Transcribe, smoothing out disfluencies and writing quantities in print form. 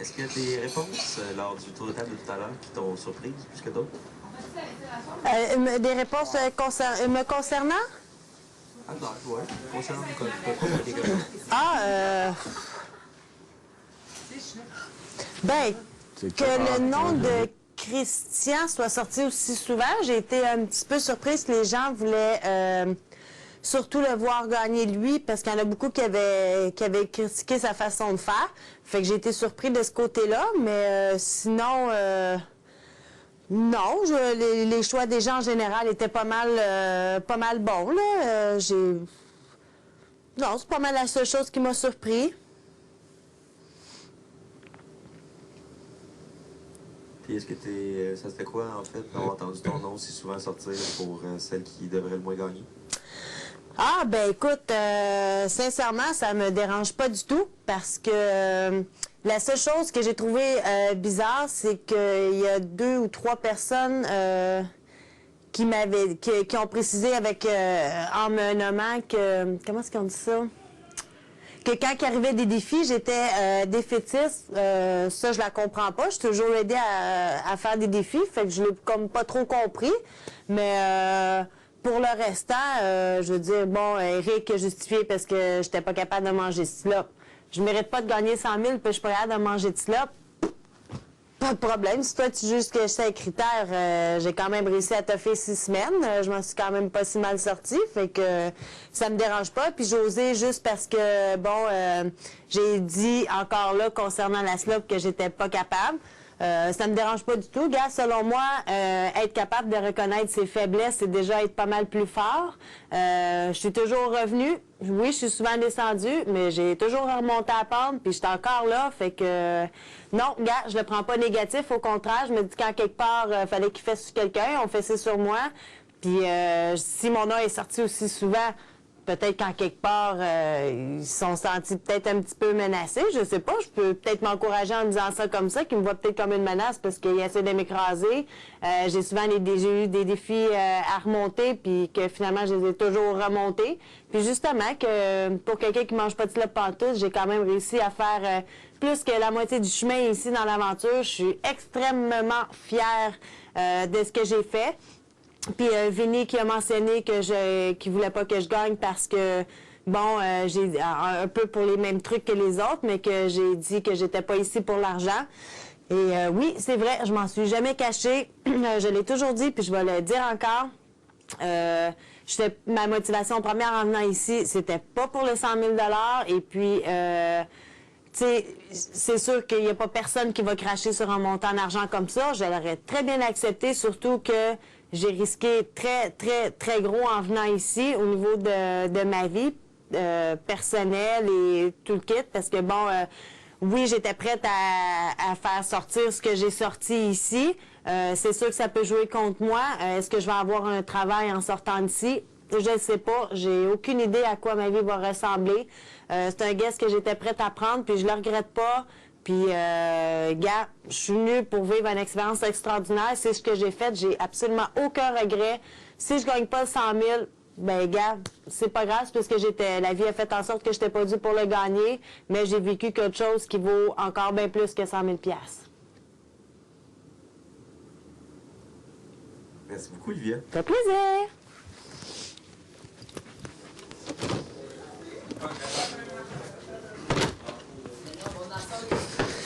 Est-ce qu'il y a des réponses lors du tour de table de tout à l'heure qui t'ont surprise plus que d'autres? Des réponses me concernant? Ah, non, ouais. Concernant quelque chose. Ben, que le nom de Christian soit sorti aussi souvent, j'ai été un petit peu surprise que les gens voulaient surtout le voir gagner lui, parce qu'il y en a beaucoup qui avaient critiqué sa façon de faire. Fait que j'ai été surpris de ce côté-là, mais sinon, non, les choix des gens en général étaient pas mal bons, là. Non, c'est pas mal la seule chose qui m'a surpris. Puis est-ce que ça serait quoi, en fait, d'avoir entendu ton nom si souvent sortir pour celle qui devrait le moins gagner? Ah, ben écoute, sincèrement, ça me dérange pas du tout parce que la seule chose que j'ai trouvé bizarre, c'est qu'il y a 2 ou 3 personnes qui ont précisé en me nommant que, comment est-ce qu'on dit ça? Que quand il arrivait des défis, j'étais défaitiste. Ça, je la comprends pas. Je suis toujours aidée à faire des défis, fait que je l'ai comme pas trop compris. Mais pour le restant, je veux dire, bon, Eric a justifié parce que j'étais pas capable de manger de slop. Je mérite pas de gagner 100 000 puis je suis pas capable de manger de slop. Pas de problème. Si toi, tu juges que c'est un critère, j'ai quand même réussi à toffer 6 semaines. Je m'en suis quand même pas si mal sortie. Fait que ça me dérange pas. Puis j'ai osé juste parce que, bon, j'ai dit encore là, concernant la slop, que j'étais pas capable. Ça me dérange pas du tout. Gars, selon moi, être capable de reconnaître ses faiblesses, c'est déjà être pas mal plus fort. Je suis toujours revenue. Oui, je suis souvent descendue, mais j'ai toujours remonté à la pente, puis j'étais encore là. Fait que non, gars, je le prends pas négatif. Au contraire, je me dis qu'en quelque part, fallait qu'il fesse sur quelqu'un, on fessait sur moi. Puis si mon nom est sorti aussi souvent, peut-être qu'en quelque part, ils se sont sentis peut-être un petit peu menacés. Je sais pas, je peux peut-être m'encourager en disant ça comme ça, qu'ils me voient peut-être comme une menace parce qu'ils essaient de m'écraser. J'ai souvent j'ai eu des défis à remonter, puis que finalement, je les ai toujours remontés. Puis justement, que pour quelqu'un qui mange pas de slop pantoute, j'ai quand même réussi à faire plus que la moitié du chemin ici dans l'aventure. Je suis extrêmement fière de ce que j'ai fait. Puis Vinny qui a mentionné qu'il voulait pas que je gagne parce que, bon, j'ai un peu pour les mêmes trucs que les autres, mais que j'ai dit que j'étais pas ici pour l'argent. Et oui, c'est vrai, je m'en suis jamais cachée. Je l'ai toujours dit, puis je vais le dire encore. Ma motivation première en venant ici, c'était pas pour le 100 000 $. Et puis, tu sais, c'est sûr qu'il n'y a pas personne qui va cracher sur un montant d'argent comme ça. Je l'aurais très bien accepté, surtout que j'ai risqué très, très, très gros en venant ici au niveau de ma vie personnelle et tout le kit. Parce que, bon, oui, j'étais prête à faire sortir ce que j'ai sorti ici. C'est sûr que ça peut jouer contre moi. Est-ce que je vais avoir un travail en sortant d'ici? Je ne sais pas. J'ai aucune idée à quoi ma vie va ressembler. C'est un guess que j'étais prête à prendre, puis je le regrette pas. Puis, gars, je suis venue pour vivre une expérience extraordinaire. C'est ce que j'ai fait. J'ai absolument aucun regret. Si je gagne pas le 100 000, ben, gars, c'est pas grave, parce que la vie a fait en sorte que je n'étais pas due pour le gagner, mais j'ai vécu quelque chose qui vaut encore bien plus que 100 000 $. Merci beaucoup, Olivia. Ça fait plaisir!